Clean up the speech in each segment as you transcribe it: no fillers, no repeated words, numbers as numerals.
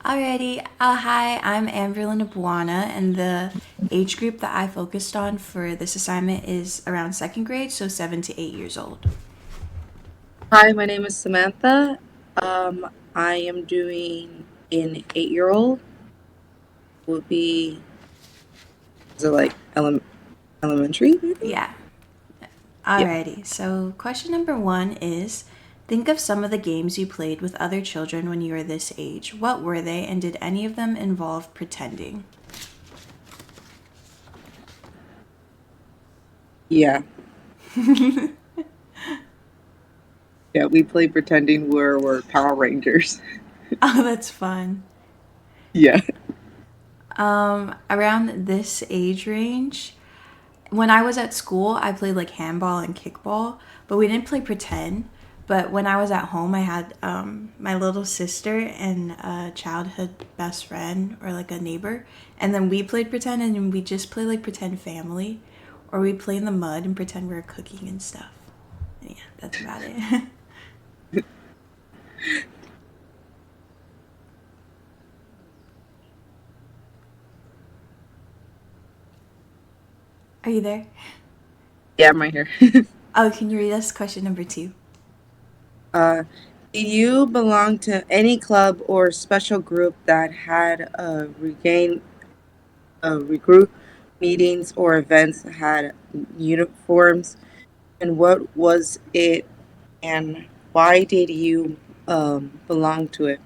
Alrighty. Hi, I'm Amberlyn Abuana, and the age group that I focused on for this assignment is around second grade, so 7 to 8 years old. Hi, my name is Samantha. I am doing an 8-year-old. Would be is it like elementary maybe? Yeah. Yeah. Alrighty. So, question number one is think of some of the games you played with other children when you were this age. What were they, and did any of them involve pretending? Yeah. Yeah, we play pretending we're Power Rangers. Oh, that's fun. Yeah. Around this age range, when I was at school, I played like handball and kickball, but we didn't play pretend. But when I was at home, I had my little sister and a childhood best friend or like a neighbor, and then we played pretend, and then we just play like pretend family, or we play in the mud and pretend we are cooking and stuff. And yeah, that's about it. Are you there? Yeah, I'm right here. Oh, can you read us question number two? Uh, do you belong to any club or special group that had regroup meetings or events that had uniforms? And what was it and why did you belong to it?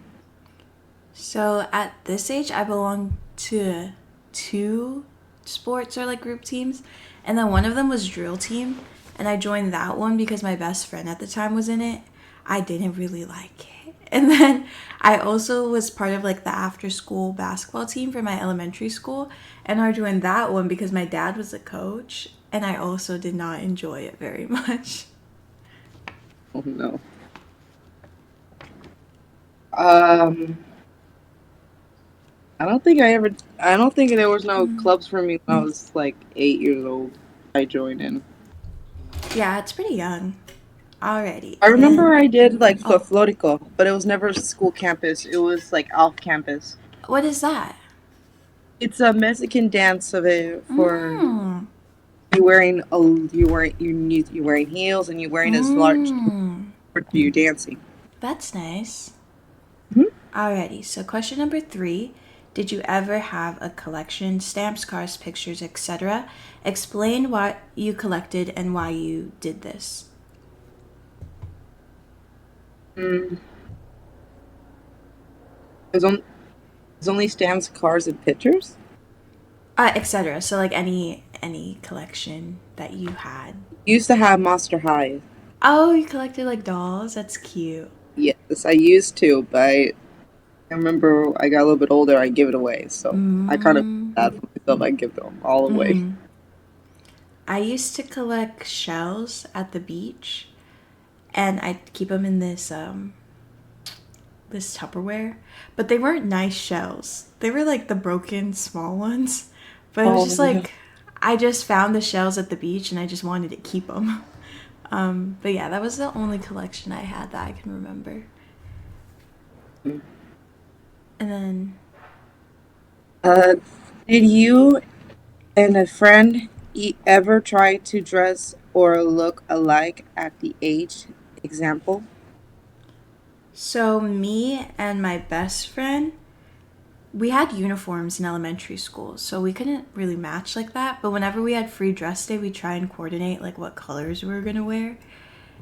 So at this age, I belong to two sports or like group teams, and then one of them was drill team, and I joined that one because my best friend at the time was in it. I didn't really like it. And then I also was part of like the after school basketball team for my elementary school, and I joined that one because my dad was a coach, and I also did not enjoy it very much. Oh no. Um, I don't think there was no clubs for me when I was like 8 years old. I joined in. Yeah, it's pretty young. Alrighty, I remember and I did like oh, Florico, but it was never school campus. It was like off campus. what is that? It's a Mexican dance of it for Mmm. you wearing heels and you wearing this large Mmm. for you dancing. That's nice. Mhm. Alrighty, so question number three. Did you ever have a collection, stamps, cards, pictures, etc.? Explain what you collected and why you did this. Mm. It was, on, it was only stamps, cards, and pictures. Etc. So like any collection that you had. Used to have Monster High. Oh, you collected like dolls? That's cute. Yes, I used to, but I remember I got a little bit older, I give it away. So I kind of Mm. bad for myself. I give them all away. Mm. I used to collect shells at the beach, and I'd keep them in this Tupperware, but they weren't nice shells. They were like the broken small ones. But it was Oh just no. like I just found the shells at the beach and I just wanted to keep them. But yeah, that was the only collection I had that I can remember. And then, Uh, did you and a friend ever try to dress or look alike at the age example? so me and my best friend, we had uniforms in elementary school, so we couldn't really match like that. But whenever we had free dress day, we try and coordinate like what colors we were gonna wear.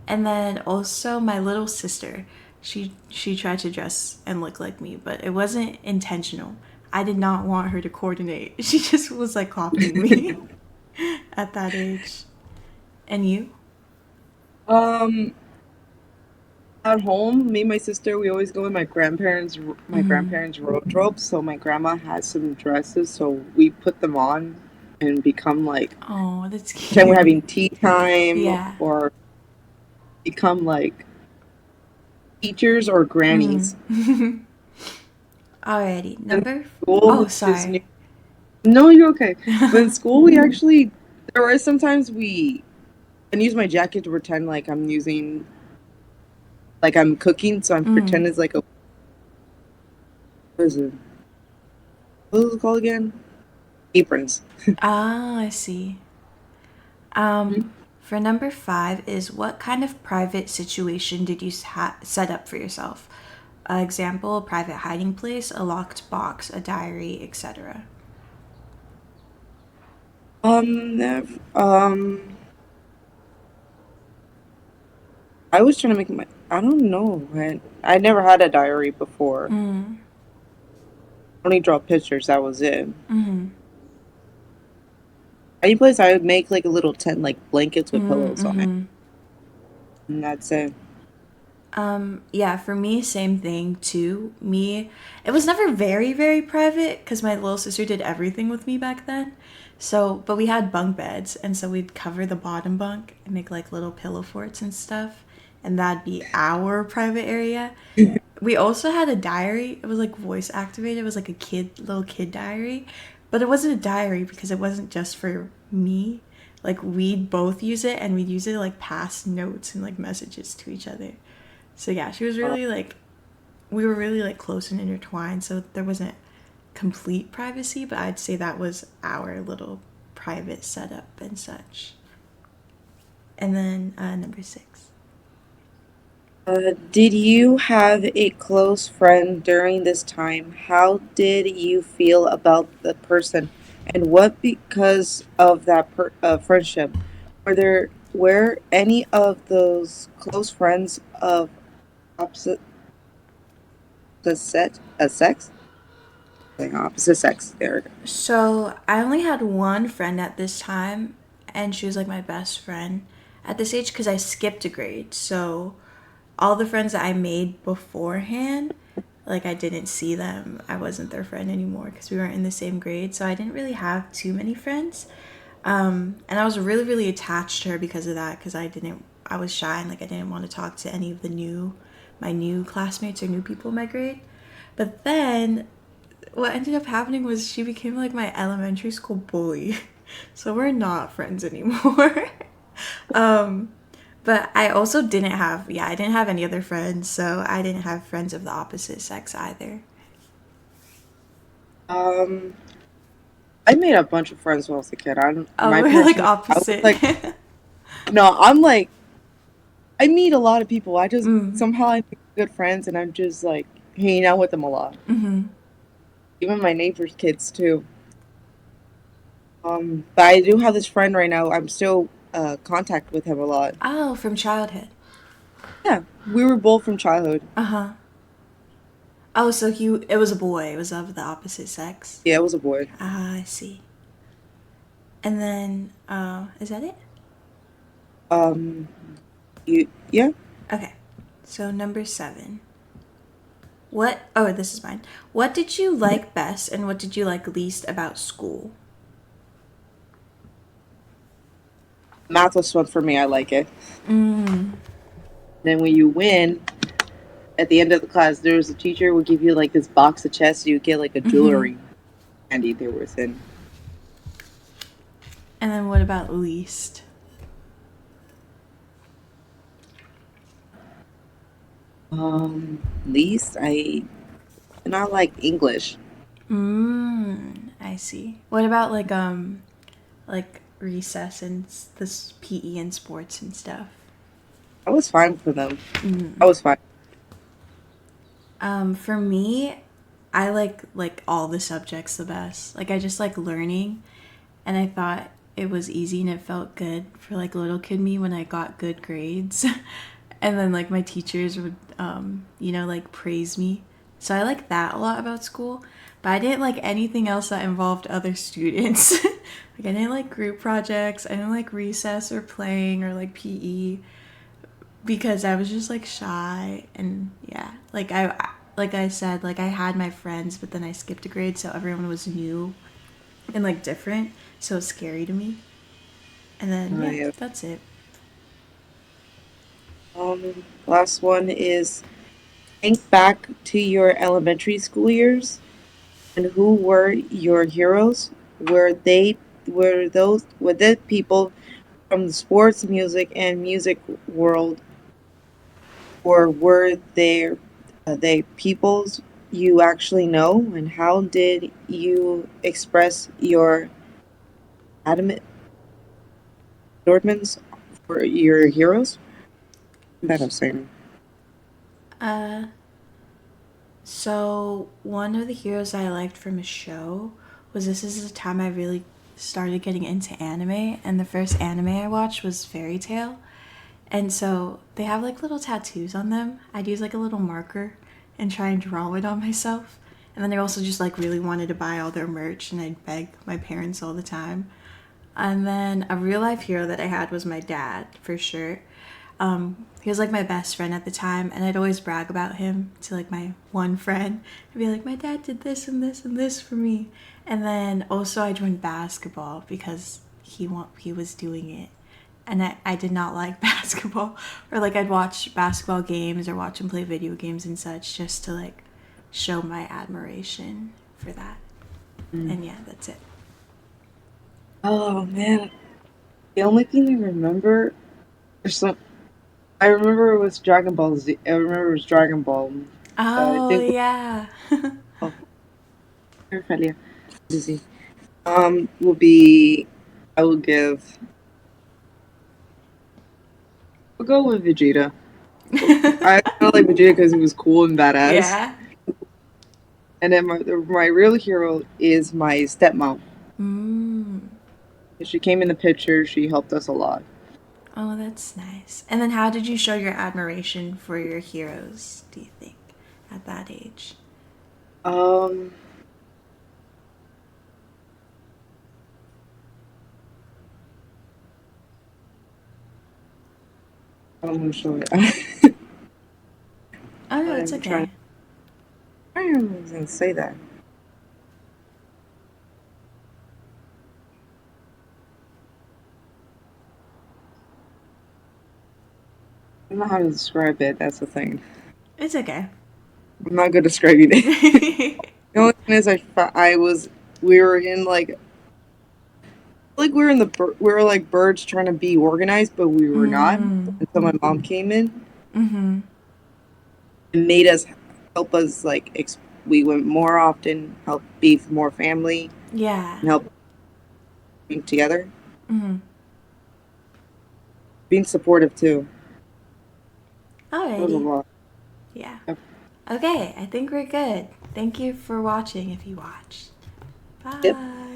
And then also my little sister, she tried to dress and look like me, but it wasn't intentional. I did not want her to coordinate. She just was like copying me at that age. And you? Um, at home, me and my sister, we always go with my Mm. grandparents' wardrobe. So my grandma has some dresses, so we put them on and become like Oh, that's pretend we're cute. having tea time Yeah. or become like teachers or Mm. grannies. Alrighty. And Number. school Oh, is sorry. new. No, you're okay. But in school, we actually there are sometimes we and use my jacket to pretend like I'm using like I'm cooking, so I'm Mm. pretend it's like a What is it? What was it called again? Aprons. Ah, I see. Um, Mhm. for number five is what kind of private situation did you set up for yourself? Example, a private hiding place, a locked box, a diary, etc. I was trying to make my. I don't know, man. I never had a diary before. Mm, Only draw pictures. That was it. mm, Any place I would make like a little tent, like blankets with mm, pillows on it, mm. and that's it. Yeah, for me, same thing too. Me, it was never very, very private because my little sister did everything with me back then. So, but we had bunk beds, and so we'd cover the bottom bunk and make like little pillow forts and stuff, and that'd be our private area. We also had a diary. It was like voice activated. It was like a little kid diary, but it wasn't a diary because it wasn't just for me. Like we'd both use it, and we'd use it to like pass notes and like messages to each other. So yeah, she was Uh, really like we were really like close and intertwined. So there wasn't complete privacy, but I'd say that was our little private setup and such. And then number six. did you have a close friend during this time? How did you feel about the person, and what because of that friendship? Were any of those close friends of opposite sex? Like opposite sex. There we go. So I only had one friend at this time, and she was like my best friend at this age because I skipped a grade. So all the friends that I made beforehand, like I didn't see them. I wasn't their friend anymore because we weren't in the same grade. So I didn't really have too many friends. And I was really, really attached to her because of that. Because I was shy and like I didn't want to talk to any of my new classmates or new people in my grade. But then what ended up happening was she became like my elementary school bully. So we're not friends anymore. um, but I also I didn't have any other friends. So I didn't have friends of the opposite sex either. Um, I made a bunch of friends when I was a kid. I don't, Oh, my we're parents like told me I was opposite. like, no, I'm like, I meet a lot of people. I just Mm, somehow I make good friends, and I'm just like hanging out with them a lot. mm-hmm. Even my neighbors' kids too. But I do have this friend right now. I'm still contact with him a lot. Oh, from childhood. Yeah, we were both from childhood. Uh huh. Oh, so it was a boy. It was of the opposite sex. Yeah, it was a boy. Ah, I see. And then, is that it? Um, yeah. Okay. So number seven. What? Oh, this is mine. What did you like best, and what did you like least about school? Math was fun for me. I like it. Mm. Then when you win at the end of the class, there was a teacher would give you like this box of chess. You get like a Mm-hmm. jewelry candy they were in. And then what about least? Least I not like English. I see. What about like recess and this PE and sports and stuff? I was fine for them. I was fine. For me, I like all the subjects the best. Like I just like learning, and I thought it was easy and it felt good for like little kid me when I got good grades. And then like my teachers would like praise me. So I like that a lot about school, but I didn't like anything else that involved other students. Like I didn't like group projects. I didn't like recess or playing or like PE because I was just like shy and yeah, like I said, like I had my friends, but then I skipped a grade, so everyone was new and like different, so it was scary to me. And then yeah, Yeah. that's it. Last one is think back to your elementary school years and who were your heroes? Were they people from the sports, music, and music world, or were they peoples? you actually know, and how did you express your adamant endorsements for your heroes? That I'm saying. Uh, so one of the heroes I liked from a show was this is the time I really started getting into anime, and the first anime I watched was Fairy Tale. And so they have like little tattoos on them. I'd use like a little marker and try and draw it on myself. And then I also just like really wanted to buy all their merch and I'd beg my parents all the time. And then a real life hero that I had was my dad, for sure. He was like my best friend at the time, and I'd always brag about him to like my one friend. I'd be like, my dad did this and this and this for me. And then also I joined basketball because he was doing it, and I did not like basketball, or like I'd watch basketball games or watch him play video games and such just to like show my admiration for that. Mm. And yeah, that's it. Oh man, the only thing I remember is some. I remember it was Dragon Ball Z. I remember it was Dragon Ball. I Oh think. yeah. Oh, Fairfalia. Z. Will be. I will give. We'll go with Vegeta. I kind of like Vegeta because he was cool and badass. Yeah. And then my real hero is my stepmom. Mm. She came in the picture. She helped us a lot. Oh, that's nice. And then how did you show your admiration for your heroes, do you think, at that age? Um, I'm gonna show it. Oh no, it's I'm trying. okay. I am going to say that. I don't know how to describe it. That's the thing. It's okay. I'm not good at describing it. The only thing is, we were in like we were in we were like birds trying to be organized, but we were not. Mm. And so my mom came in Mm-hmm. and made us help us we went more often, help be more family, Yeah. and help being together, Mm-hmm. being supportive too. It was a Alrighty. lot. Yeah. Okay, I think we're good. Thank you for watching if you watched. Yep. Bye.